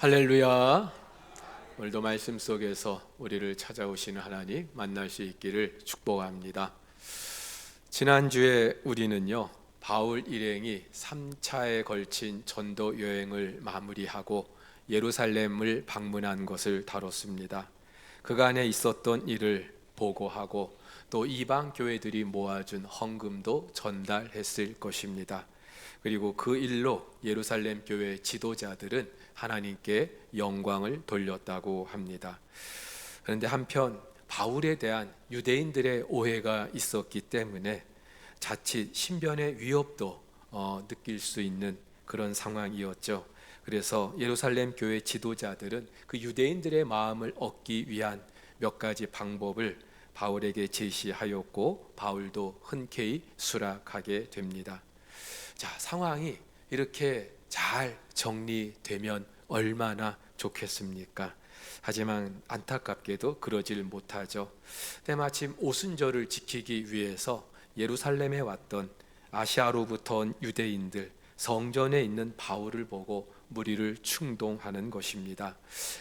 할렐루야. 오늘도 말씀 속에서 우리를 찾아오시는 하나님 만날 수 있기를 축복합니다. 지난주에 우리는요, 바울 일행이 3차에 걸친 전도 여행을 마무리하고 예루살렘을 방문한 것을 다뤘습니다. 그간에 있었던 일을 보고하고 또 이방 교회들이 모아준 헌금도 전달했을 것입니다. 그리고 그 일로 예루살렘 교회 지도자들은 하나님께 영광을 돌렸다고 합니다. 그런데 한편 바울에 대한 유대인들의 오해가 있었기 때문에 자칫 신변의 위협도 느낄 수 있는 그런 상황이었죠. 그래서 예루살렘 교회 지도자들은 그 유대인들의 마음을 얻기 위한 몇 가지 방법을 바울에게 제시하였고 바울도 흔쾌히 수락하게 됩니다. 자, 상황이 이렇게 잘 정리되면 얼마나 좋겠습니까? 하지만 안타깝게도 그러질 못하죠. 때마침 오순절을 지키기 위해서 예루살렘에 왔던 아시아로부터 온 유대인들, 성전에 있는 바울을 보고 무리를 충동하는 것입니다.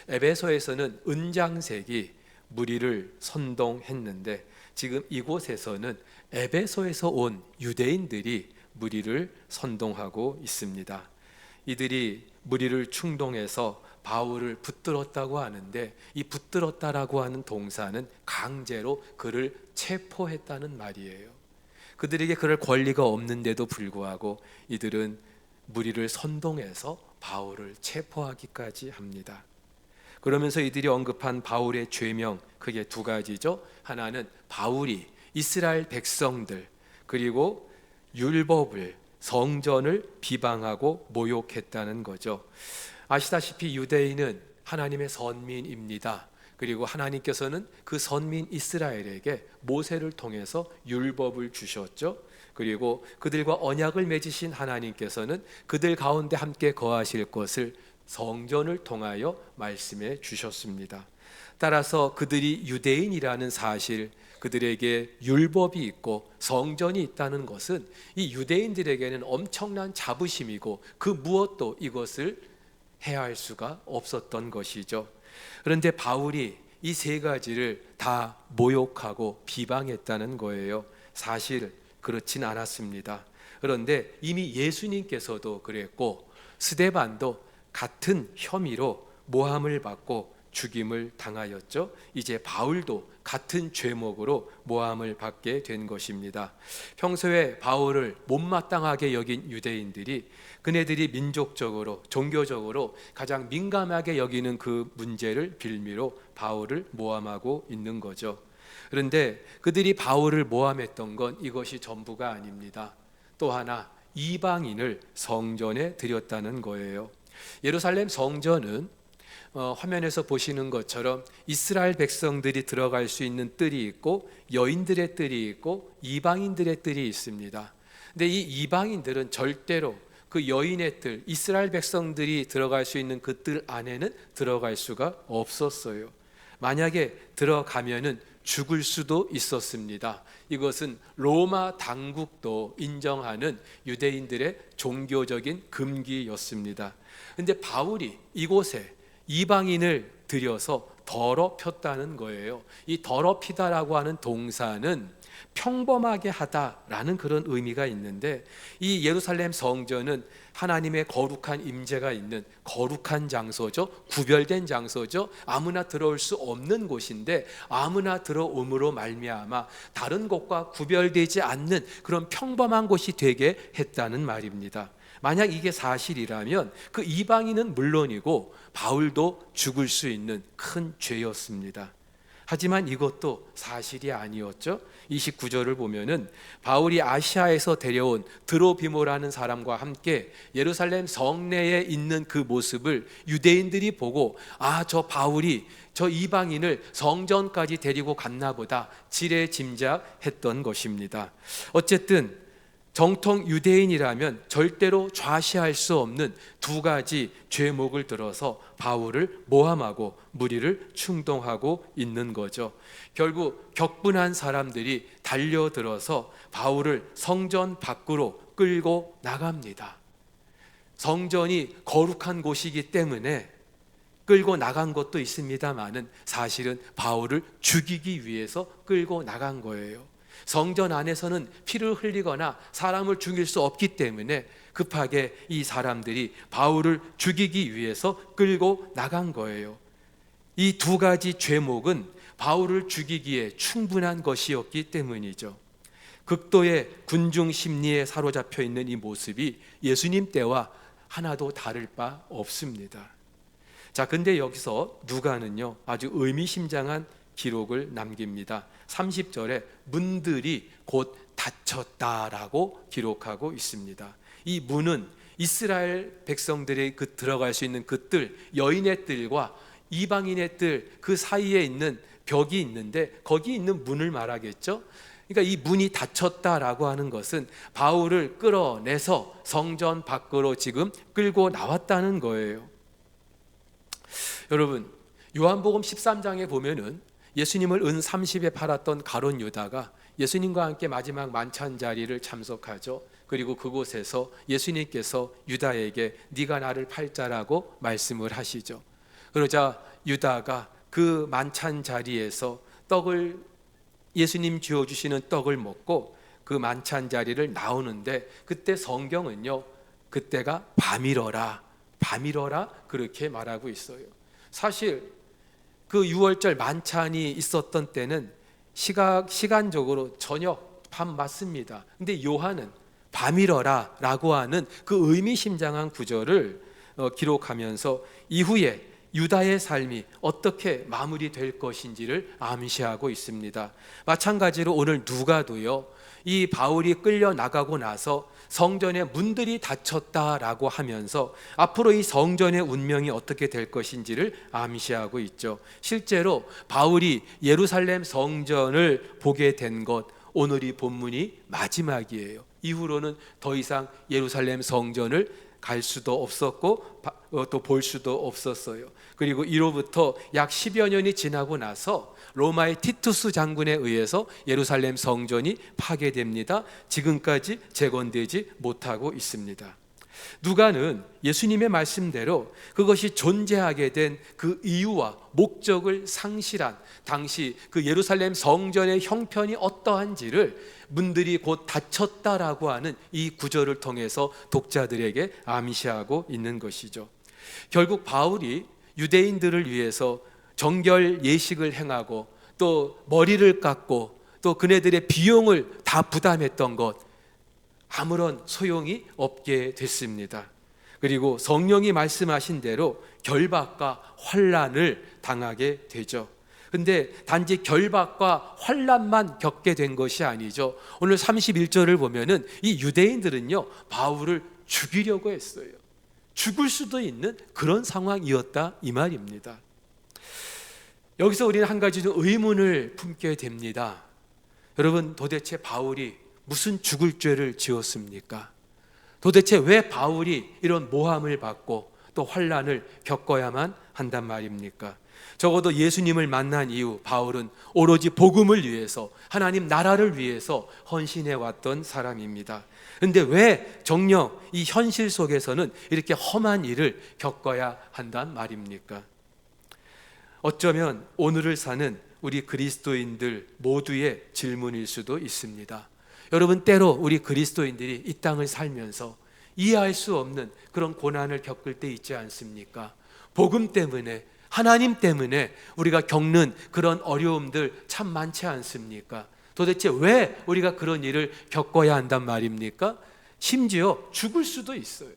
에베소에서는 은장색이 무리를 선동했는데 지금 이곳에서는 에베소에서 온 유대인들이 무리를 선동하고 있습니다. 이들이 무리를 충동해서 바울을 붙들었다고 하는데 이 붙들었다라고 하는 동사는 강제로 그를 체포했다는 말이에요. 그들에게 그럴 권리가 없는데도 불구하고 이들은 무리를 선동해서 바울을 체포하기까지 합니다. 그러면서 이들이 언급한 바울의 죄명 크게 두 가지죠. 하나는 바울이 이스라엘 백성들 그리고 율법을 성전을 비방하고 모욕했다는 거죠. 아시다시피 유대인은 하나님의 선민입니다. 그리고 하나님께서는 그 선민 이스라엘에게 모세를 통해서 율법을 주셨죠. 그리고 그들과 언약을 맺으신 하나님께서는 그들 가운데 함께 거하실 것을 성전을 통하여 말씀해 주셨습니다. 따라서 그들이 유대인이라는 사실, 그들에게 율법이 있고 성전이 있다는 것은 이 유대인들에게는 엄청난 자부심이고 그 무엇도 이것을 해할 수가 없었던 것이죠. 그런데 바울이 이 세 가지를 다 모욕하고 비방했다는 거예요. 사실 그렇진 않았습니다. 그런데 이미 예수님께서도 그랬고 스데반도 같은 혐의로 모함을 받고 죽임을 당하였죠. 이제 바울도 같은 죄목으로 모함을 받게 된 것입니다. 평소에 바울을 못마땅하게 여긴 유대인들이 그네들이 민족적으로 종교적으로 가장 민감하게 여기는 그 문제를 빌미로 바울을 모함하고 있는 거죠. 그런데 그들이 바울을 모함했던 건 이것이 전부가 아닙니다. 또 하나 이방인을 성전에 들였다는 거예요. 예루살렘 성전은 화면에서 보시는 것처럼 이스라엘 백성들이 들어갈 수 있는 뜰이 있고 여인들의 뜰이 있고 이방인들의 뜰이 있습니다. 근데 이 이방인들은 절대로 그 여인의 뜰, 이스라엘 백성들이 들어갈 수 있는 그 뜰 안에는 들어갈 수가 없었어요. 만약에 들어가면은 죽을 수도 있었습니다. 이것은 로마 당국도 인정하는 유대인들의 종교적인 금기였습니다. 그런데 바울이 이곳에 이방인을 들여서 더럽혔다는 거예요. 이 더럽히다라고 하는 동사는 평범하게 하다라는 그런 의미가 있는데 이 예루살렘 성전은 하나님의 거룩한 임재가 있는 거룩한 장소죠. 구별된 장소죠. 아무나 들어올 수 없는 곳인데 아무나 들어옴으로 말미암아 다른 곳과 구별되지 않는 그런 평범한 곳이 되게 했다는 말입니다. 만약 이게 사실이라면 그 이방인은 물론이고 바울도 죽을 수 있는 큰 죄였습니다. 하지만 이것도 사실이 아니었죠. 29절을 보면은 바울이 아시아에서 데려온 드로비모라는 사람과 함께 예루살렘 성내에 있는 그 모습을 유대인들이 보고 저 바울이 저 이방인을 성전까지 데리고 갔나 보다 지레짐작했던 것입니다. 어쨌든 정통 유대인이라면 절대로 좌시할 수 없는 두 가지 죄목을 들어서 바울을 모함하고 무리를 충동하고 있는 거죠. 결국 격분한 사람들이 달려들어서 바울을 성전 밖으로 끌고 나갑니다. 성전이 거룩한 곳이기 때문에 끌고 나간 것도 있습니다만은 사실은 바울을 죽이기 위해서 끌고 나간 거예요. 성전 안에서는 피를 흘리거나 사람을 죽일 수 없기 때문에 급하게 이 사람들이 바울을 죽이기 위해서 끌고 나간 거예요. 이 두 가지 죄목은 바울을 죽이기에 충분한 것이었기 때문이죠. 극도의 군중 심리에 사로잡혀 있는 이 모습이 예수님 때와 하나도 다를 바 없습니다. 자, 근데 여기서 누가는요 아주 의미심장한 기록을 남깁니다. 30절에 문들이 곧 닫혔다라고 기록하고 있습니다. 이 문은 이스라엘 백성들이 들어갈 수 있는 그 뜰, 여인의 뜰과 이방인의 뜰 그 사이에 있는 벽이 있는데 거기 있는 문을 말하겠죠. 그러니까 이 문이 닫혔다라고 하는 것은 바울을 끌어내서 성전 밖으로 지금 끌고 나왔다는 거예요. 여러분, 요한복음 13장에 보면은 예수님을 은 30에 팔았던 가룟 유다가 예수님과 함께 마지막 만찬 자리를 참석하죠. 그리고 그곳에서 예수님께서 유다에게 네가 나를 팔자라고 말씀을 하시죠. 그러자 유다가 그 만찬 자리에서 예수님 주어주시는 떡을 먹고 그 만찬 자리를 나오는데 그때 성경은요 그때가 밤이러라 그렇게 말하고 있어요. 사실 그 6월절 만찬이 있었던 때는 시간적으로 저녁 밤 맞습니다. 근데 요한은 밤이러라 라고 하는 그 의미심장한 구절을 기록하면서 이후에 유다의 삶이 어떻게 마무리될 것인지를 암시하고 있습니다. 마찬가지로 오늘 누가도요 이 바울이 끌려나가고 나서 성전의 문들이 닫혔다라고 하면서 앞으로 이 성전의 운명이 어떻게 될 것인지를 암시하고 있죠. 실제로 바울이 예루살렘 성전을 보게 된 것, 오늘 이 본문이 마지막이에요. 이후로는 더 이상 예루살렘 성전을 갈 수도 없었고 또 볼 수도 없었어요. 그리고 이로부터 약 10여 년이 지나고 나서 로마의 티투스 장군에 의해서 예루살렘 성전이 파괴됩니다. 지금까지 재건되지 못하고 있습니다. 누가는 예수님의 말씀대로 그것이 존재하게 된 그 이유와 목적을 상실한 당시 그 예루살렘 성전의 형편이 어떠한지를 문들이 곧 닫혔다라고 하는 이 구절을 통해서 독자들에게 암시하고 있는 것이죠. 결국 바울이 유대인들을 위해서 정결 예식을 행하고 또 머리를 깎고 또 그네들의 비용을 다 부담했던 것 아무런 소용이 없게 됐습니다. 그리고 성령이 말씀하신 대로 결박과 환난을 당하게 되죠. 근데 단지 결박과 환난만 겪게 된 것이 아니죠. 오늘 31절을 보면은 이 유대인들은요 바울을 죽이려고 했어요. 죽을 수도 있는 그런 상황이었다 이 말입니다. 여기서 우리는 한 가지 좀 의문을 품게 됩니다. 여러분, 도대체 바울이 무슨 죽을 죄를 지었습니까? 도대체 왜 바울이 이런 모함을 받고 또 환난을 겪어야만 한단 말입니까? 적어도 예수님을 만난 이후 바울은 오로지 복음을 위해서 하나님 나라를 위해서 헌신해 왔던 사람입니다. 그런데 왜 정녕 이 현실 속에서는 이렇게 험한 일을 겪어야 한단 말입니까? 어쩌면 오늘을 사는 우리 그리스도인들 모두의 질문일 수도 있습니다. 여러분, 때로 우리 그리스도인들이 이 땅을 살면서 이해할 수 없는 그런 고난을 겪을 때 있지 않습니까? 복음 때문에, 하나님 때문에 우리가 겪는 그런 어려움들 참 많지 않습니까? 도대체 왜 우리가 그런 일을 겪어야 한단 말입니까? 심지어 죽을 수도 있어요.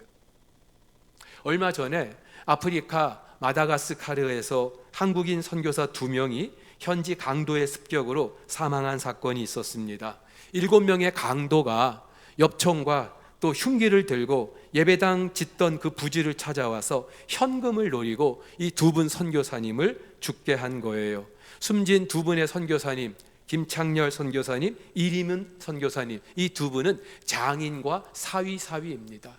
얼마 전에 아프리카 마다가스카르에서 한국인 선교사 2명이 현지 강도의 습격으로 사망한 사건이 있었습니다. 7명의 강도가 엽총과 또 흉기를 들고 예배당 짓던 그 부지를 찾아와서 현금을 노리고 이 2분 선교사님을 죽게 한 거예요. 숨진 2분의 선교사님, 김창렬 선교사님, 이리문 선교사님, 이 2분은 장인과 사위입니다.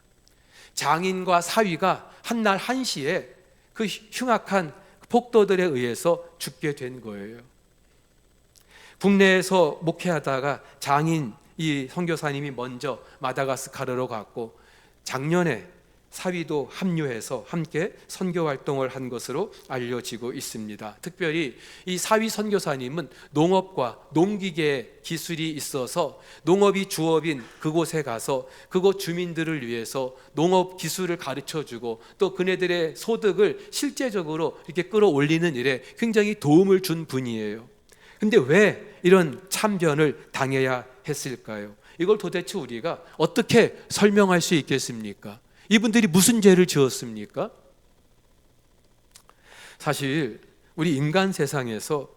장인과 사위가 한날 1시에 그 흉악한 폭도들에 의해서 죽게 된 거예요. 국내에서 목회하다가 장인 이 선교사님이 먼저 마다가스카르로 갔고 작년에 사위도 합류해서 함께 선교 활동을 한 것으로 알려지고 있습니다. 특별히 이 사위 선교사님은 농업과 농기계 기술이 있어서 농업이 주업인 그곳에 가서 그곳 주민들을 위해서 농업 기술을 가르쳐주고 또 그네들의 소득을 실제적으로 이렇게 끌어올리는 일에 굉장히 도움을 준 분이에요. 근데 왜 이런 참변을 당해야 했을까요? 이걸 도대체 우리가 어떻게 설명할 수 있겠습니까? 이분들이 무슨 죄를 지었습니까? 사실 우리 인간 세상에서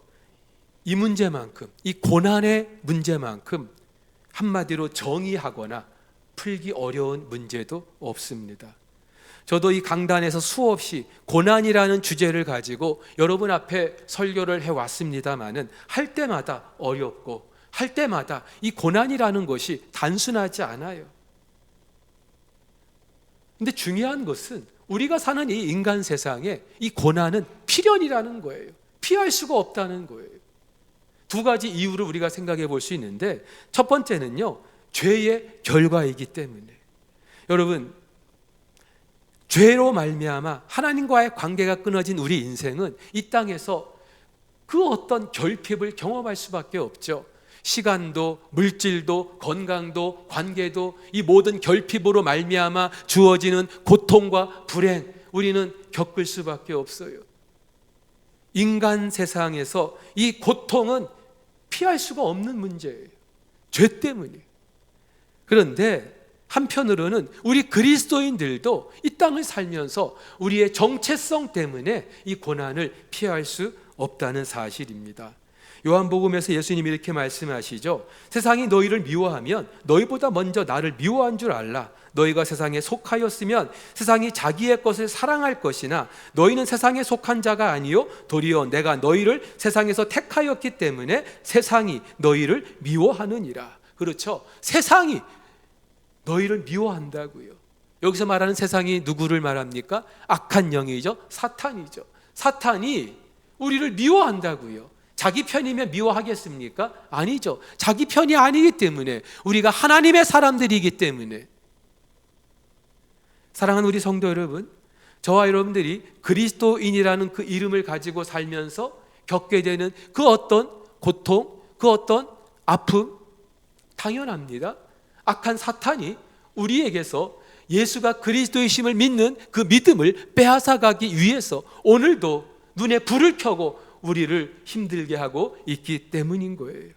이 문제만큼, 이 고난의 문제만큼 한마디로 정의하거나 풀기 어려운 문제도 없습니다. 저도 이 강단에서 수없이 고난이라는 주제를 가지고 여러분 앞에 설교를 해왔습니다마는 할 때마다 어렵고 할 때마다 이 고난이라는 것이 단순하지 않아요. 근데 중요한 것은 우리가 사는 이 인간 세상에 이 고난은 필연이라는 거예요. 피할 수가 없다는 거예요. 두 가지 이유를 우리가 생각해 볼 수 있는데, 첫 번째는요, 죄의 결과이기 때문에. 여러분, 죄로 말미암아 하나님과의 관계가 끊어진 우리 인생은 이 땅에서 그 어떤 결핍을 경험할 수밖에 없죠. 시간도, 물질도, 건강도, 관계도, 이 모든 결핍으로 말미암아 주어지는 고통과 불행, 우리는 겪을 수밖에 없어요. 인간 세상에서 이 고통은 피할 수가 없는 문제예요. 죄 때문이에요. 그런데 한편으로는 우리 그리스도인들도 이 땅을 살면서 우리의 정체성 때문에 이 고난을 피할 수 없다는 사실입니다. 요한복음에서 예수님이 이렇게 말씀하시죠. 세상이 너희를 미워하면 너희보다 먼저 나를 미워한 줄 알라. 너희가 세상에 속하였으면 세상이 자기의 것을 사랑할 것이나 너희는 세상에 속한 자가 아니요 도리어 내가 너희를 세상에서 택하였기 때문에 세상이 너희를 미워하느니라. 그렇죠? 세상이 너희를 미워한다고요. 여기서 말하는 세상이 누구를 말합니까? 악한 영이죠. 사탄이죠. 사탄이 우리를 미워한다고요. 자기 편이면 미워하겠습니까? 아니죠. 자기 편이 아니기 때문에, 우리가 하나님의 사람들이기 때문에. 사랑하는 우리 성도 여러분, 저와 여러분들이 그리스도인이라는 그 이름을 가지고 살면서 겪게 되는 그 어떤 고통, 그 어떤 아픔, 당연합니다. 악한 사탄이 우리에게서 예수가 그리스도이심을 믿는 그 믿음을 빼앗아가기 위해서 오늘도 눈에 불을 켜고 우리를 힘들게 하고 있기 때문인 거예요.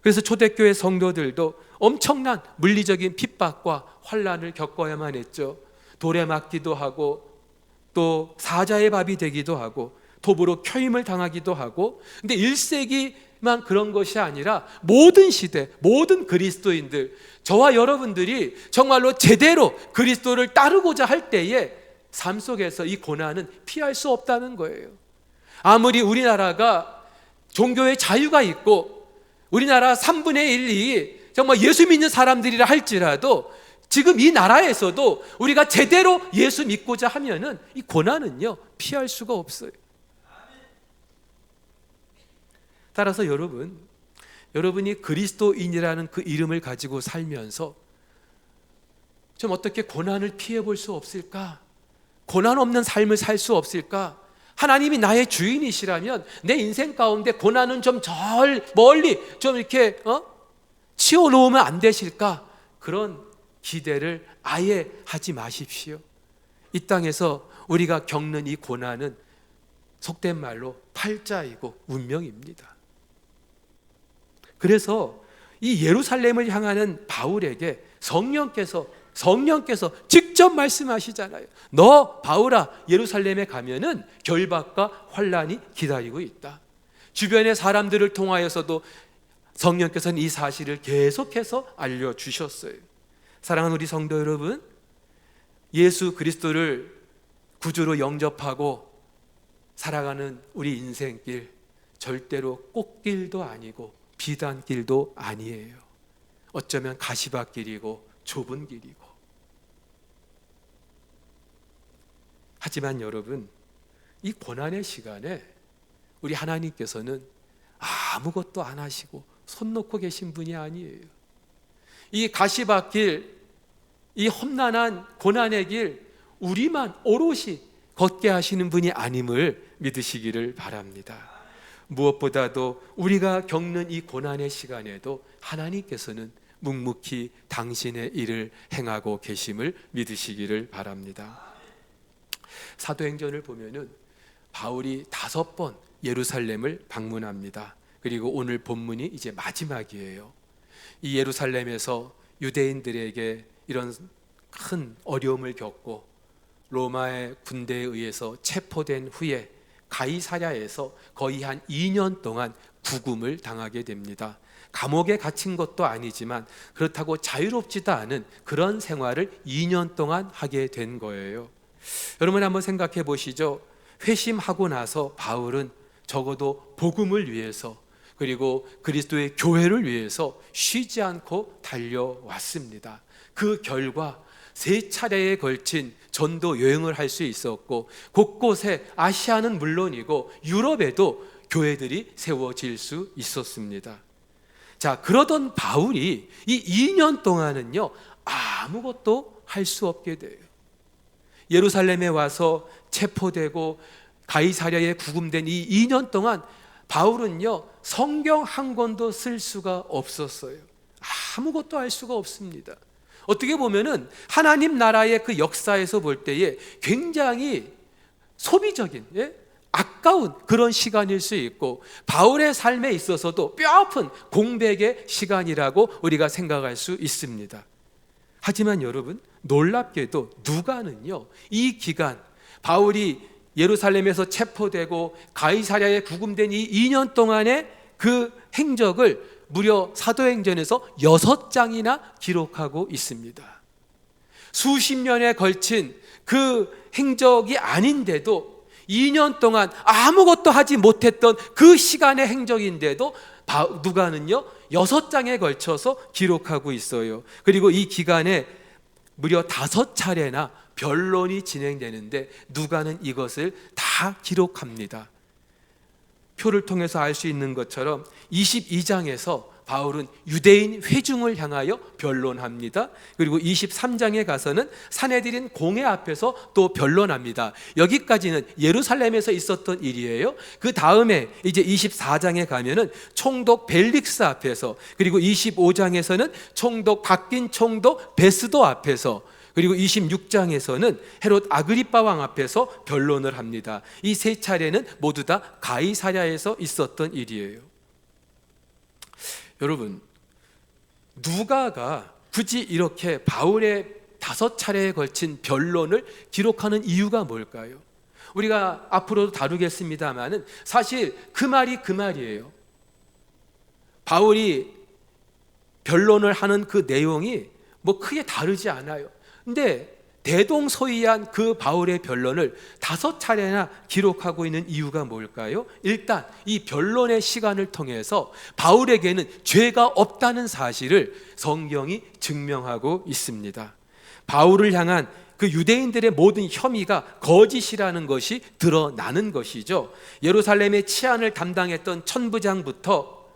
그래서 초대교회 성도들도 엄청난 물리적인 핍박과 환난을 겪어야만 했죠. 돌에 맞기도 하고 또 사자의 밥이 되기도 하고 톱으로 켜임을 당하기도 하고. 근데 1세기만 그런 것이 아니라 모든 시대, 모든 그리스도인들, 저와 여러분들이 정말로 제대로 그리스도를 따르고자 할 때에 삶 속에서 이 고난은 피할 수 없다는 거예요. 아무리 우리나라가 종교의 자유가 있고 우리나라 3분의 1이 정말 예수 믿는 사람들이라 할지라도 지금 이 나라에서도 우리가 제대로 예수 믿고자 하면은 이 고난은요 피할 수가 없어요. 따라서 여러분이 그리스도인이라는 그 이름을 가지고 살면서 좀 어떻게 고난을 피해 볼 수 없을까? 고난 없는 삶을 살 수 없을까? 하나님이 나의 주인이시라면 내 인생 가운데 고난은 좀 멀리 좀 이렇게 치워놓으면 안 되실까? 그런 기대를 아예 하지 마십시오. 이 땅에서 우리가 겪는 이 고난은 속된 말로 팔자이고 운명입니다. 그래서 이 예루살렘을 향하는 바울에게 성령께서 직접 말씀하시잖아요. 너 바울아, 예루살렘에 가면은 결박과 환난이 기다리고 있다. 주변의 사람들을 통하여서도 성령께서는 이 사실을 계속해서 알려주셨어요. 사랑하는 우리 성도 여러분, 예수 그리스도를 구주로 영접하고 살아가는 우리 인생길, 절대로 꽃길도 아니고 비단길도 아니에요. 어쩌면 가시밭길이고 좁은 길이고. 하지만 여러분, 이 고난의 시간에 우리 하나님께서는 아무것도 안 하시고 손 놓고 계신 분이 아니에요. 이 가시밭길, 이 험난한 고난의 길 우리만 오롯이 걷게 하시는 분이 아님을 믿으시기를 바랍니다. 무엇보다도 우리가 겪는 이 고난의 시간에도 하나님께서는 묵묵히 당신의 일을 행하고 계심을 믿으시기를 바랍니다. 사도행전을 보면은 바울이 5번 예루살렘을 방문합니다. 그리고 오늘 본문이 이제 마지막이에요. 이 예루살렘에서 유대인들에게 이런 큰 어려움을 겪고 로마의 군대에 의해서 체포된 후에 가이사랴에서 거의 한 2년 동안 구금을 당하게 됩니다. 감옥에 갇힌 것도 아니지만 그렇다고 자유롭지도 않은 그런 생활을 2년 동안 하게 된 거예요. 여러분 한번 생각해 보시죠. 회심하고 나서 바울은 적어도 복음을 위해서 그리고 그리스도의 교회를 위해서 쉬지 않고 달려왔습니다. 그 결과 3차례에 걸친 전도 여행을 할 수 있었고 곳곳에 아시아는 물론이고 유럽에도 교회들이 세워질 수 있었습니다. 자, 그러던 바울이 이 2년 동안은요 아무것도 할 수 없게 돼요. 예루살렘에 와서 체포되고 가이사랴에 구금된 이 2년 동안 바울은요 성경 한 권도 쓸 수가 없었어요. 아무것도 할 수가 없습니다. 어떻게 보면은 하나님 나라의 그 역사에서 볼 때에 굉장히 소비적인, 아까운 그런 시간일 수 있고 바울의 삶에 있어서도 뼈아픈 공백의 시간이라고 우리가 생각할 수 있습니다. 하지만 여러분 놀랍게도 누가는요 이 기간 바울이 예루살렘에서 체포되고 가이사랴에 구금된 이 2년 동안의 그 행적을 무려 사도행전에서 6장이나 기록하고 있습니다. 수십 년에 걸친 그 행적이 아닌데도 2년 동안 아무것도 하지 못했던 그 시간의 행적인데도 누가는요 6장에 걸쳐서 기록하고 있어요. 그리고 이 기간에 무려 5차례나 변론이 진행되는데 누가는 이것을 다 기록합니다. 표를 통해서 알 수 있는 것처럼 22장에서 바울은 유대인 회중을 향하여 변론합니다. 그리고 23장에 가서는 산헤드린 공회 앞에서 또 변론합니다. 여기까지는 예루살렘에서 있었던 일이에요. 그 다음에 이제 24장에 가면은 총독 벨릭스 앞에서, 그리고 25장에서는 바뀐 총독 베스도 앞에서, 그리고 26장에서는 헤롯 아그리빠 왕 앞에서 변론을 합니다. 이 3차례는 모두 다 가이사랴에서 있었던 일이에요. 여러분, 누가가 굳이 이렇게 바울의 5차례에 걸친 변론을 기록하는 이유가 뭘까요? 우리가 앞으로도 다루겠습니다만은 사실 그 말이 그 말이에요. 바울이 변론을 하는 그 내용이 뭐 크게 다르지 않아요. 근데 대동소이한 그 바울의 변론을 5차례나 기록하고 있는 이유가 뭘까요? 일단 이 변론의 시간을 통해서 바울에게는 죄가 없다는 사실을 성경이 증명하고 있습니다. 바울을 향한 그 유대인들의 모든 혐의가 거짓이라는 것이 드러나는 것이죠. 예루살렘의 치안을 담당했던 천부장부터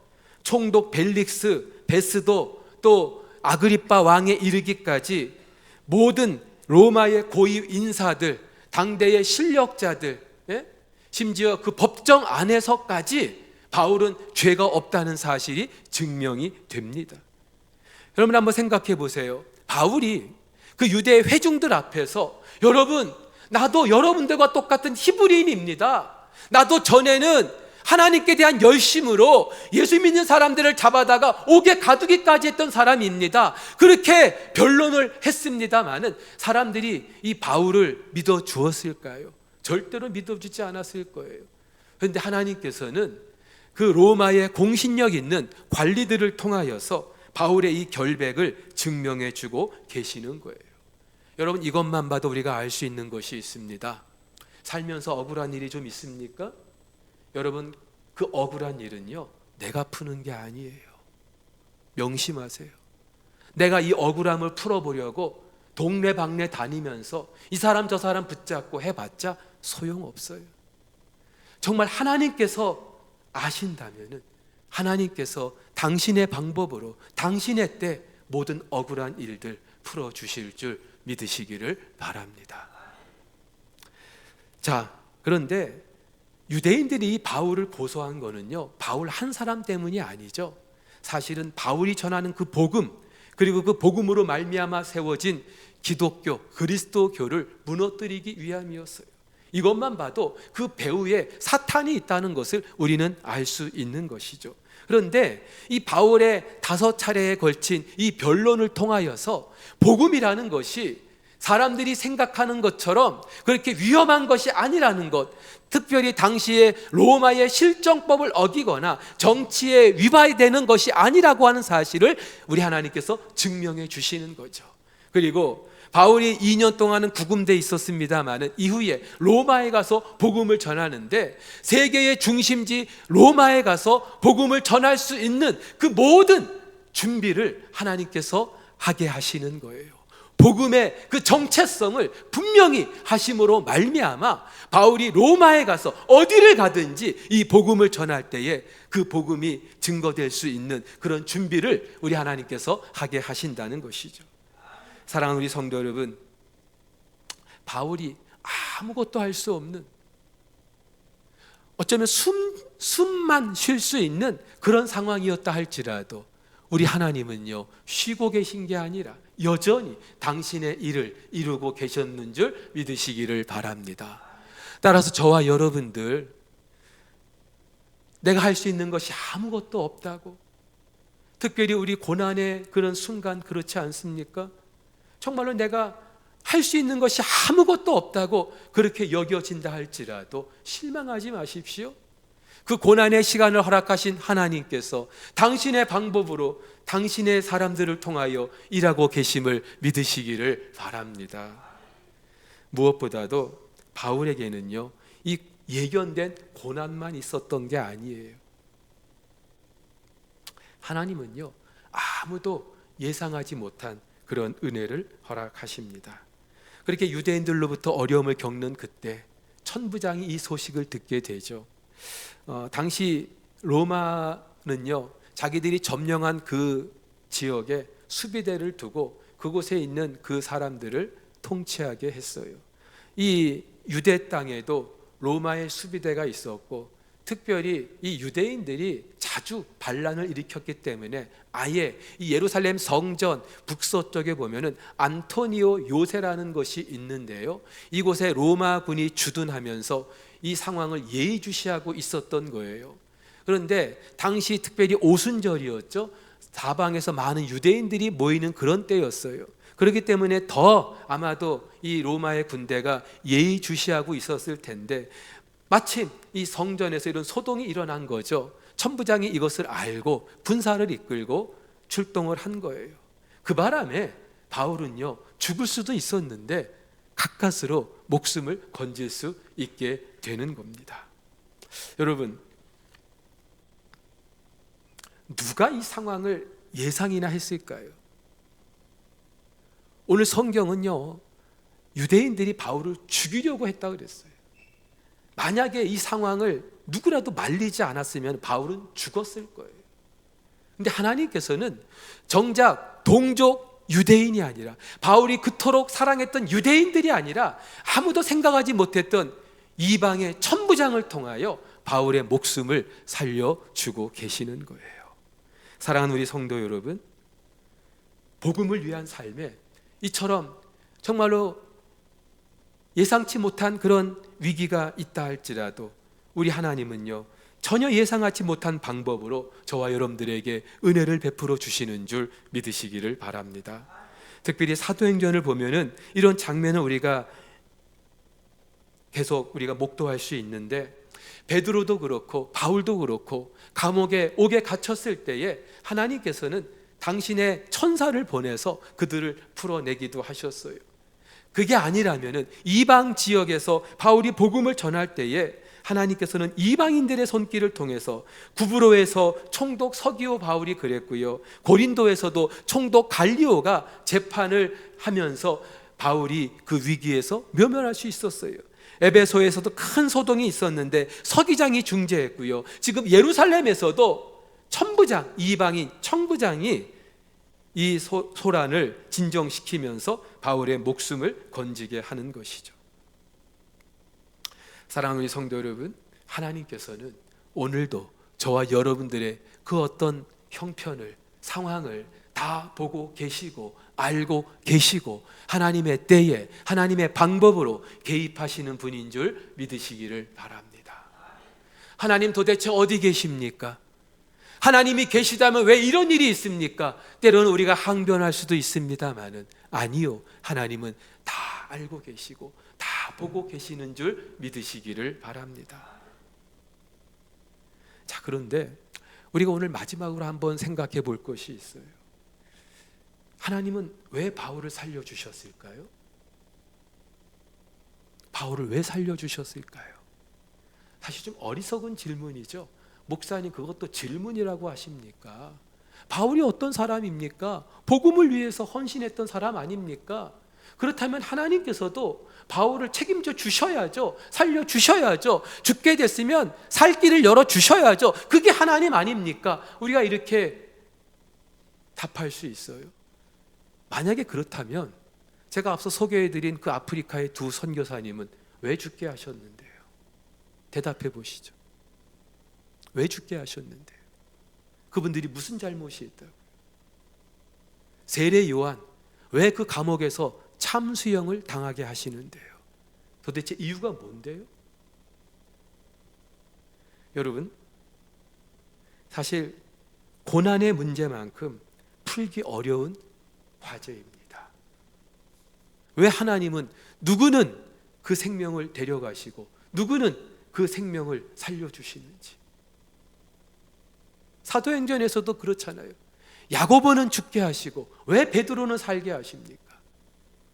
총독 벨릭스, 베스도, 또 아그리빠 왕에 이르기까지 모든 로마의 고위 인사들, 당대의 실력자들, 심지어 그 법정 안에서까지 바울은 죄가 없다는 사실이 증명이 됩니다. 여러분 한번 생각해 보세요. 바울이 그 유대 회중들 앞에서 여러분, 나도 여러분들과 똑같은 히브리인입니다. 나도 전에는 하나님께 대한 열심으로 예수 믿는 사람들을 잡아다가 옥에 가두기까지 했던 사람입니다. 그렇게 변론을 했습니다마는 사람들이 이 바울을 믿어 주었을까요? 절대로 믿어주지 않았을 거예요. 그런데 하나님께서는 그 로마의 공신력 있는 관리들을 통하여서 바울의 이 결백을 증명해 주고 계시는 거예요. 여러분, 이것만 봐도 우리가 알 수 있는 것이 있습니다. 살면서 억울한 일이 좀 있습니까? 여러분, 그 억울한 일은요 내가 푸는 게 아니에요. 명심하세요. 내가 이 억울함을 풀어보려고 동네방네 다니면서 이 사람 저 사람 붙잡고 해봤자 소용없어요. 정말 하나님께서 아신다면은 하나님께서 당신의 방법으로 당신의 때 모든 억울한 일들 풀어주실 줄 믿으시기를 바랍니다. 자, 그런데 유대인들이 바울을 고소한 거는요, 바울 한 사람 때문이 아니죠. 사실은 바울이 전하는 그 복음, 그리고 그 복음으로 말미암아 세워진 기독교, 그리스도교를 무너뜨리기 위함이었어요. 이것만 봐도 그 배후에 사탄이 있다는 것을 우리는 알 수 있는 것이죠. 그런데 이 바울의 5차례에 걸친 이 변론을 통하여서 복음이라는 것이 사람들이 생각하는 것처럼 그렇게 위험한 것이 아니라는 것, 특별히 당시에 로마의 실정법을 어기거나 정치에 위반되는 것이 아니라고 하는 사실을 우리 하나님께서 증명해 주시는 거죠. 그리고 바울이 2년 동안은 구금돼 있었습니다만 이후에 로마에 가서 복음을 전하는데, 세계의 중심지 로마에 가서 복음을 전할 수 있는 그 모든 준비를 하나님께서 하게 하시는 거예요. 복음의 그 정체성을 분명히 하심으로 말미암아 바울이 로마에 가서 어디를 가든지 이 복음을 전할 때에 그 복음이 증거될 수 있는 그런 준비를 우리 하나님께서 하게 하신다는 것이죠. 사랑하는 우리 성도 여러분, 바울이 아무것도 할 수 없는, 어쩌면 숨만 쉴 수 있는 그런 상황이었다 할지라도 우리 하나님은요, 쉬고 계신 게 아니라 여전히 당신의 일을 이루고 계셨는 줄 믿으시기를 바랍니다. 따라서 저와 여러분들, 내가 할 수 있는 것이 아무것도 없다고, 특별히 우리 고난의 그런 순간 그렇지 않습니까? 정말로 내가 할 수 있는 것이 아무것도 없다고 그렇게 여겨진다 할지라도 실망하지 마십시오. 그 고난의 시간을 허락하신 하나님께서 당신의 방법으로 당신의 사람들을 통하여 일하고 계심을 믿으시기를 바랍니다. 무엇보다도 바울에게는요, 이 예견된 고난만 있었던 게 아니에요. 하나님은요, 아무도 예상하지 못한 그런 은혜를 허락하십니다. 그렇게 유대인들로부터 어려움을 겪는 그때 천부장이 이 소식을 듣게 되죠. 당시 로마는요, 자기들이 점령한 그 지역에 수비대를 두고 그곳에 있는 그 사람들을 통치하게 했어요. 이 유대 땅에도 로마의 수비대가 있었고, 특별히 이 유대인들이 자주 반란을 일으켰기 때문에 아예 이 예루살렘 성전 북서쪽에 보면은 안토니오 요새라는 것이 있는데요, 이곳에 로마군이 주둔하면서 이 상황을 예의주시하고 있었던 거예요. 그런데 당시 특별히 오순절이었죠. 사방에서 많은 유대인들이 모이는 그런 때였어요. 그렇기 때문에 더 아마도 이 로마의 군대가 예의주시하고 있었을 텐데, 마침 이 성전에서 이런 소동이 일어난 거죠. 천부장이 이것을 알고 군사를 이끌고 출동을 한 거예요. 그 바람에 바울은요, 죽을 수도 있었는데 가까스로 목숨을 건질 수 있게 되는 겁니다. 여러분, 누가 이 상황을 예상이나 했을까요? 오늘 성경은요, 유대인들이 바울을 죽이려고 했다고 그랬어요. 만약에 이 상황을 누구라도 말리지 않았으면 바울은 죽었을 거예요. 근데 하나님께서는 정작 동족 유대인이 아니라, 바울이 그토록 사랑했던 유대인들이 아니라 아무도 생각하지 못했던 이방의 천부장을 통하여 바울의 목숨을 살려주고 계시는 거예요. 사랑하는 우리 성도 여러분, 복음을 위한 삶에 이처럼 정말로 예상치 못한 그런 위기가 있다 할지라도 우리 하나님은요, 전혀 예상하지 못한 방법으로 저와 여러분들에게 은혜를 베풀어 주시는 줄 믿으시기를 바랍니다. 특별히 사도행전을 보면은 이런 장면을 우리가 계속 목도할 수 있는데, 베드로도 그렇고 바울도 그렇고 감옥에 옥에 갇혔을 때에 하나님께서는 당신의 천사를 보내서 그들을 풀어내기도 하셨어요. 그게 아니라면은 이방 지역에서 바울이 복음을 전할 때에 하나님께서는 이방인들의 손길을 통해서 구브로에서 총독 서기오 바울이 그랬고요, 고린도에서도 총독 갈리오가 재판을 하면서 바울이 그 위기에서 면면할 수 있었어요. 에베소에서도 큰 소동이 있었는데 서기장이 중재했고요, 지금 예루살렘에서도 천부장, 이방인 천부장이 이 소란을 진정시키면서 바울의 목숨을 건지게 하는 것이죠. 사랑하는 성도 여러분, 하나님께서는 오늘도 저와 여러분들의 그 어떤 형편을, 상황을 다 보고 계시고 알고 계시고 하나님의 때에 하나님의 방법으로 개입하시는 분인 줄 믿으시기를 바랍니다. 하나님 도대체 어디 계십니까? 하나님이 계시다면 왜 이런 일이 있습니까? 때로는 우리가 항변할 수도 있습니다만은 아니요, 하나님은 다 알고 계시고 다 보고 계시는 줄 믿으시기를 바랍니다. 자, 그런데 우리가 오늘 마지막으로 한번 생각해 볼 것이 있어요. 하나님은 왜 바울을 살려주셨을까요? 바울을 왜 살려주셨을까요? 사실 좀 어리석은 질문이죠. 목사님, 그것도 질문이라고 하십니까? 바울이 어떤 사람입니까? 복음을 위해서 헌신했던 사람 아닙니까? 그렇다면 하나님께서도 바울을 책임져 주셔야죠. 살려 주셔야죠. 죽게 됐으면 살 길을 열어 주셔야죠. 그게 하나님 아닙니까? 우리가 이렇게 답할 수 있어요. 만약에 그렇다면 제가 앞서 소개해드린 그 아프리카의 두 선교사님은 왜 죽게 하셨는데요? 대답해 보시죠. 왜 죽게 하셨는데요? 그분들이 무슨 잘못이 있다고요? 세례 요한 왜 그 감옥에서 참수형을 당하게 하시는데요? 도대체 이유가 뭔데요? 여러분, 사실 고난의 문제만큼 풀기 어려운 과제입니다. 왜 하나님은 누구는 그 생명을 데려가시고 누구는 그 생명을 살려주시는지. 사도행전에서도 그렇잖아요. 야고보는 죽게 하시고 왜 베드로는 살게 하십니까?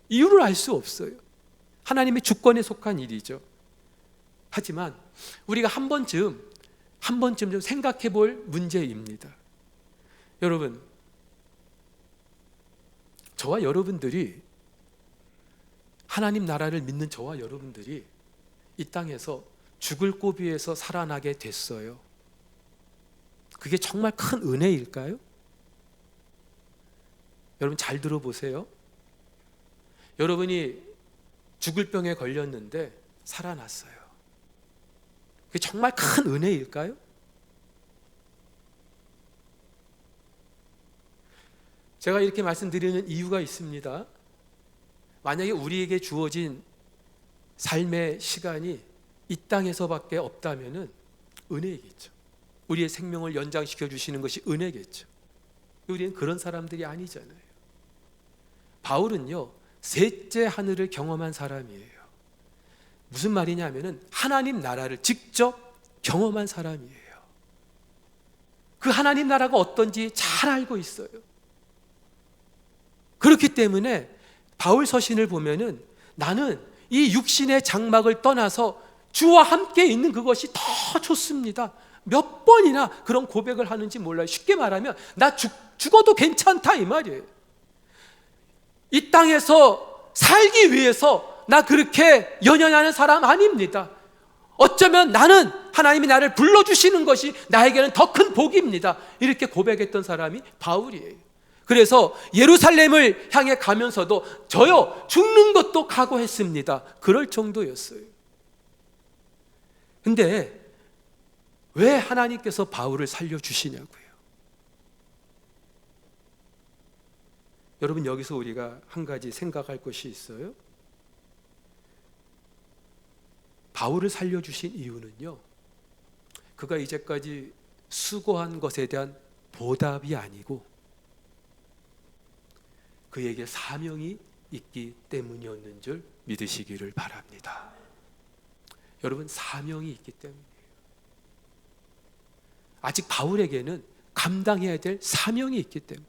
이유를 알 수 없어요. 하나님의 주권에 속한 일이죠. 하지만 우리가 한 번쯤 좀 생각해 볼 문제입니다. 여러분, 저와 여러분들이, 하나님 나라를 믿는 저와 여러분들이 이 땅에서 죽을 고비에서 살아나게 됐어요. 그게 정말 큰 은혜일까요? 여러분 잘 들어보세요. 여러분이 죽을 병에 걸렸는데 살아났어요. 그게 정말 큰 은혜일까요? 제가 이렇게 말씀드리는 이유가 있습니다. 만약에 우리에게 주어진 삶의 시간이 이 땅에서밖에 없다면은 은혜겠죠. 우리의 생명을 연장시켜 주시는 것이 은혜겠죠. 우리는 그런 사람들이 아니잖아요. 바울은요, 셋째 하늘을 경험한 사람이에요. 무슨 말이냐면은 하나님 나라를 직접 경험한 사람이에요. 그 하나님 나라가 어떤지 잘 알고 있어요. 그렇기 때문에 바울 서신을 보면은 나는 이 육신의 장막을 떠나서 주와 함께 있는 그것이 더 좋습니다. 몇 번이나 그런 고백을 하는지 몰라요. 쉽게 말하면 나 죽어도 괜찮다 이 말이에요. 이 땅에서 살기 위해서 나 그렇게 연연하는 사람 아닙니다. 어쩌면 나는 하나님이 나를 불러주시는 것이 나에게는 더 큰 복입니다. 이렇게 고백했던 사람이 바울이에요. 그래서 예루살렘을 향해 가면서도 저요 죽는 것도 각오했습니다. 그럴 정도였어요. 근데 왜 하나님께서 바울을 살려주시냐고요? 여러분, 여기서 우리가 한 가지 생각할 것이 있어요. 바울을 살려주신 이유는요, 그가 이제까지 수고한 것에 대한 보답이 아니고 그에게 사명이 있기 때문이었는 줄 믿으시기를 바랍니다. 여러분, 사명이 있기 때문이에요. 아직 바울에게는 감당해야 될 사명이 있기 때문에.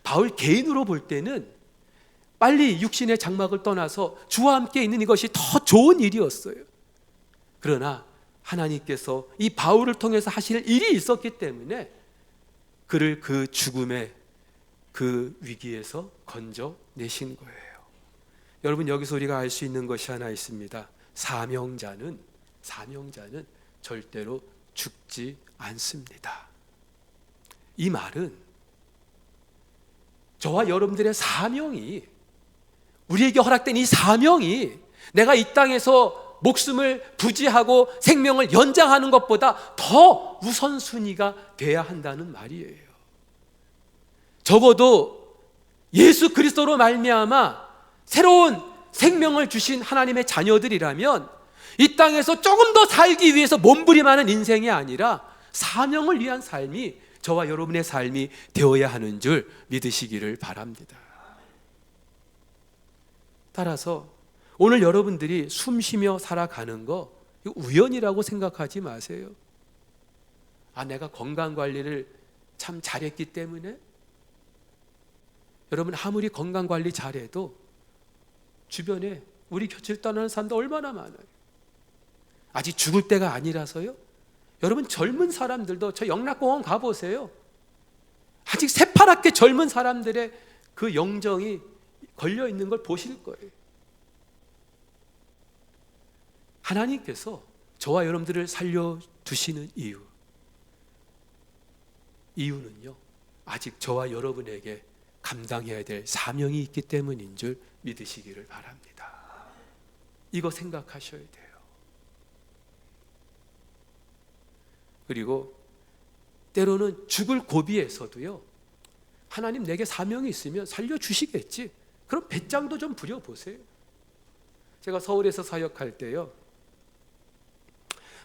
바울 개인으로 볼 때는 빨리 육신의 장막을 떠나서 주와 함께 있는 이것이 더 좋은 일이었어요. 그러나 하나님께서 이 바울을 통해서 하실 일이 있었기 때문에 그를 그 죽음의 그 위기에서 건져내신 거예요. 여러분, 여기서 우리가 알 수 있는 것이 하나 있습니다. 사명자는 절대로 죽지 않습니다. 이 말은 저와 여러분들의 사명이, 우리에게 허락된 이 사명이 내가 이 땅에서 목숨을 부지하고 생명을 연장하는 것보다 더 우선순위가 돼야 한다는 말이에요. 적어도 예수 그리스도로 말미암아 새로운 생명을 주신 하나님의 자녀들이라면 이 땅에서 조금 더 살기 위해서 몸부림하는 인생이 아니라 사명을 위한 삶이 저와 여러분의 삶이 되어야 하는 줄 믿으시기를 바랍니다. 따라서 오늘 여러분들이 숨 쉬며 살아가는 거 우연이라고 생각하지 마세요. 내가 건강관리를 참 잘했기 때문에. 여러분, 아무리 건강관리 잘해도 주변에 우리 곁을 떠나는 사람도 얼마나 많아요. 아직 죽을 때가 아니라서요. 여러분, 젊은 사람들도 저 영락공원 가보세요. 아직 새파랗게 젊은 사람들의 그 영정이 걸려있는 걸 보실 거예요. 하나님께서 저와 여러분들을 살려두시는 이유는요, 아직 저와 여러분에게 감당해야 될 사명이 있기 때문인 줄 믿으시기를 바랍니다. 이거 생각하셔야 돼요. 그리고 때로는 죽을 고비에서도요, 하나님 내게 사명이 있으면 살려주시겠지. 그럼 배짱도 좀 부려보세요. 제가 서울에서 사역할 때요,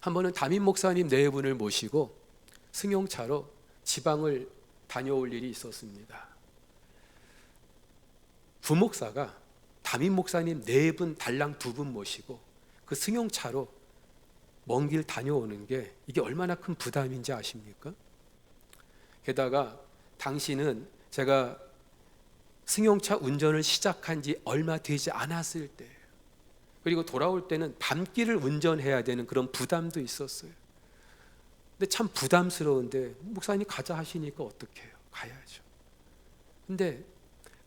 한 번은 담임 목사님 네 분을 모시고 승용차로 지방을 다녀올 일이 있었습니다. 부목사가 담임 목사님 네 분, 달랑 두 분 모시고 그 승용차로 먼 길 다녀오는 게 이게 얼마나 큰 부담인지 아십니까? 게다가 당시는 제가 승용차 운전을 시작한 지 얼마 되지 않았을 때예요. 그리고 돌아올 때는 밤길을 운전해야 되는 그런 부담도 있었어요. 근데 참 부담스러운데 목사님 가자 하시니까 어떡해요? 가야죠. 근데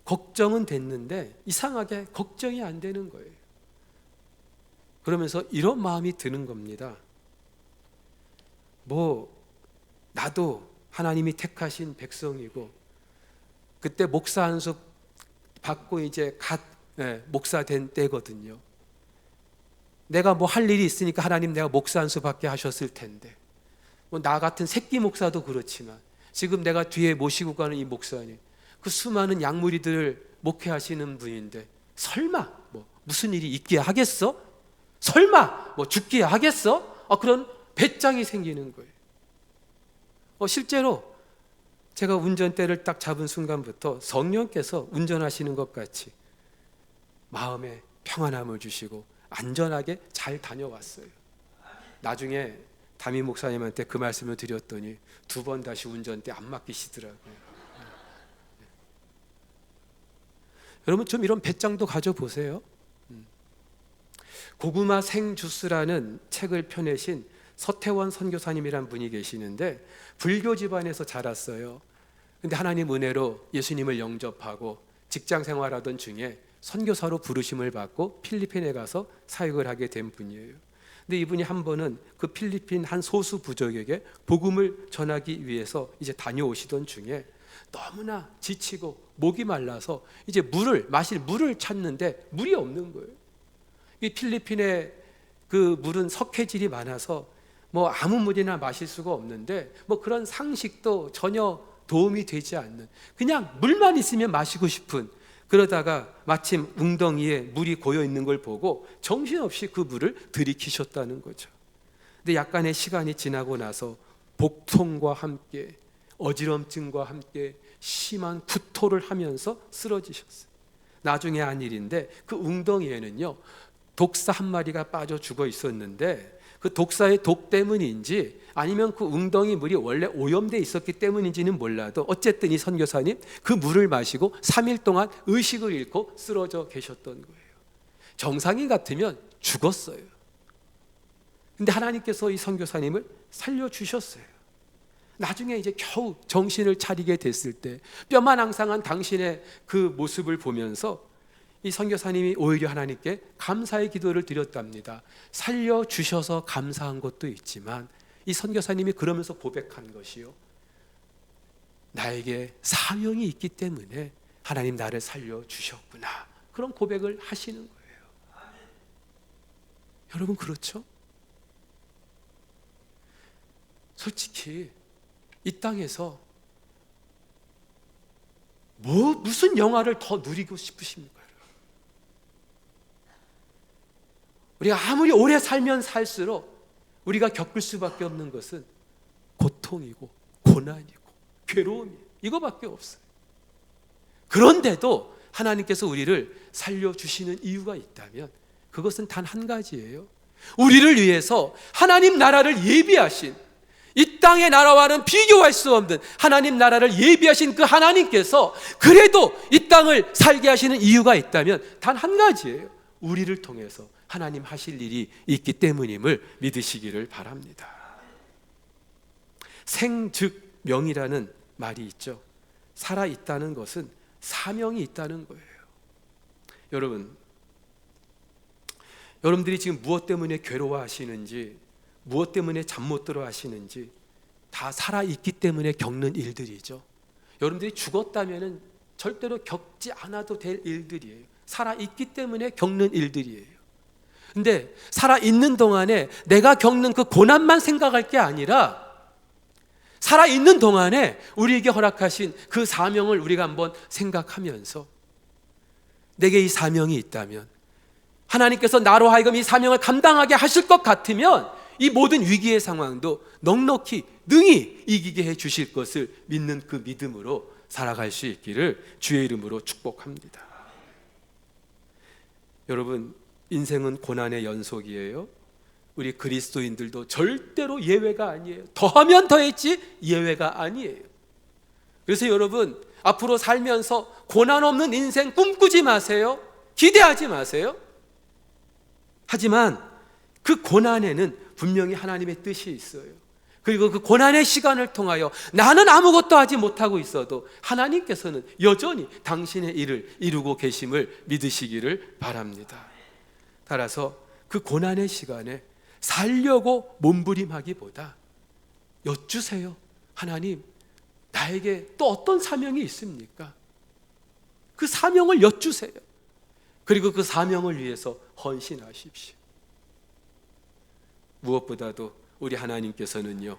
걱정은 됐는데 이상하게 걱정이 안 되는 거예요. 그러면서 이런 마음이 드는 겁니다. 나도 하나님이 택하신 백성이고 그때 목사 안수 받고 이제 목사 된 때거든요. 내가 할 일이 있으니까 하나님 내가 목사 안수 받게 하셨을 텐데, 나 같은 새끼 목사도 그렇지만 지금 내가 뒤에 모시고 가는 이 목사님, 그 수많은 양무리들을 목회하시는 분인데 설마 무슨 일이 있기야 하겠어? 설마 죽기야 하겠어? 그런 배짱이 생기는 거예요. 실제로 제가 운전대를 딱 잡은 순간부터 성령께서 운전하시는 것 같이 마음에 평안함을 주시고 안전하게 잘 다녀왔어요. 나중에 담임 목사님한테 그 말씀을 드렸더니 두 번 다시 운전대 안 맡기시더라고요. 여러분 좀 이런 배짱도 가져보세요. 고구마 생주스라는 책을 펴내신 서태원 선교사님이란 분이 계시는데 불교 집안에서 자랐어요. 근데 하나님 은혜로 예수님을 영접하고 직장 생활하던 중에 선교사로 부르심을 받고 필리핀에 가서 사역을 하게 된 분이에요. 근데 이분이 한 번은 그 필리핀 한 소수 부족에게 복음을 전하기 위해서 이제 다녀오시던 중에 너무나 지치고 목이 말라서 이제 마실 물을 찾는데 물이 없는 거예요. 이 필리핀의 그 물은 석회질이 많아서 아무 물이나 마실 수가 없는데 그런 상식도 전혀 도움이 되지 않는, 그냥 물만 있으면 마시고 싶은, 그러다가 마침 웅덩이에 물이 고여 있는 걸 보고 정신없이 그 물을 들이키셨다는 거죠. 근데 약간의 시간이 지나고 나서 복통과 함께 어지럼증과 함께 심한 구토를 하면서 쓰러지셨어요. 나중에 한 일인데 그 웅덩이에는요 독사 한 마리가 빠져 죽어 있었는데 그 독사의 독 때문인지 아니면 그 웅덩이 물이 원래 오염돼 있었기 때문인지는 몰라도 어쨌든 이 선교사님 그 물을 마시고 3일 동안 의식을 잃고 쓰러져 계셨던 거예요. 정상인 같으면 죽었어요. 근데 하나님께서 이 선교사님을 살려주셨어요. 나중에 이제 겨우 정신을 차리게 됐을 때 뼈만 앙상한 당신의 그 모습을 보면서 이 선교사님이 오히려 하나님께 감사의 기도를 드렸답니다. 살려주셔서 감사한 것도 있지만 이 선교사님이 그러면서 고백한 것이요, 나에게 사명이 있기 때문에 하나님 나를 살려주셨구나. 그런 고백을 하시는 거예요. 여러분 그렇죠? 솔직히 이 땅에서 무슨 영화를 더 누리고 싶으십니까? 우리가 아무리 오래 살면 살수록 우리가 겪을 수밖에 없는 것은 고통이고 고난이고 괴로움이에요. 이거밖에 없어요. 그런데도 하나님께서 우리를 살려주시는 이유가 있다면 그것은 단 한 가지예요. 우리를 위해서 하나님 나라를 예비하신, 이 땅의 나라와는 비교할 수 없는 하나님 나라를 예비하신 그 하나님께서 그래도 이 땅을 살게 하시는 이유가 있다면 단 한 가지예요. 우리를 통해서 하나님 하실 일이 있기 때문임을 믿으시기를 바랍니다. 생즉 명이라는 말이 있죠. 살아있다는 것은 사명이 있다는 거예요. 여러분들이 지금 무엇 때문에 괴로워하시는지, 무엇 때문에 잠 못 들어 하시는지 다 살아있기 때문에 겪는 일들이죠. 여러분들이 죽었다면 절대로 겪지 않아도 될 일들이에요. 살아있기 때문에 겪는 일들이에요. 근데 살아있는 동안에 내가 겪는 그 고난만 생각할 게 아니라 살아있는 동안에 우리에게 허락하신 그 사명을 우리가 한번 생각하면서 내게 이 사명이 있다면, 하나님께서 나로 하여금 이 사명을 감당하게 하실 것 같으면 이 모든 위기의 상황도 넉넉히 능히 이기게 해 주실 것을 믿는 그 믿음으로 살아갈 수 있기를 주의 이름으로 축복합니다. 여러분, 인생은 고난의 연속이에요. 우리 그리스도인들도 절대로 예외가 아니에요. 더하면 더했지 예외가 아니에요. 그래서 여러분, 앞으로 살면서 고난 없는 인생 꿈꾸지 마세요. 기대하지 마세요. 하지만 그 고난에는 분명히 하나님의 뜻이 있어요. 그리고 그 고난의 시간을 통하여 나는 아무것도 하지 못하고 있어도 하나님께서는 여전히 당신의 일을 이루고 계심을 믿으시기를 바랍니다. 따라서 그 고난의 시간에 살려고 몸부림하기보다 여쭈세요. 하나님, 나에게 또 어떤 사명이 있습니까? 그 사명을 여쭈세요. 그리고 그 사명을 위해서 헌신하십시오. 무엇보다도 우리 하나님께서는요,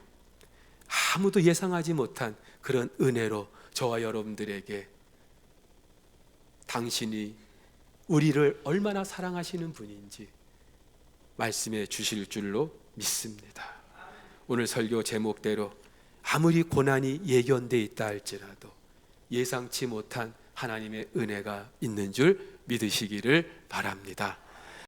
아무도 예상하지 못한 그런 은혜로 저와 여러분들에게 당신이 우리를 얼마나 사랑하시는 분인지 말씀해 주실 줄로 믿습니다. 오늘 설교 제목대로 아무리 고난이 예견되어 있다 할지라도 예상치 못한 하나님의 은혜가 있는 줄 믿으시기를 바랍니다.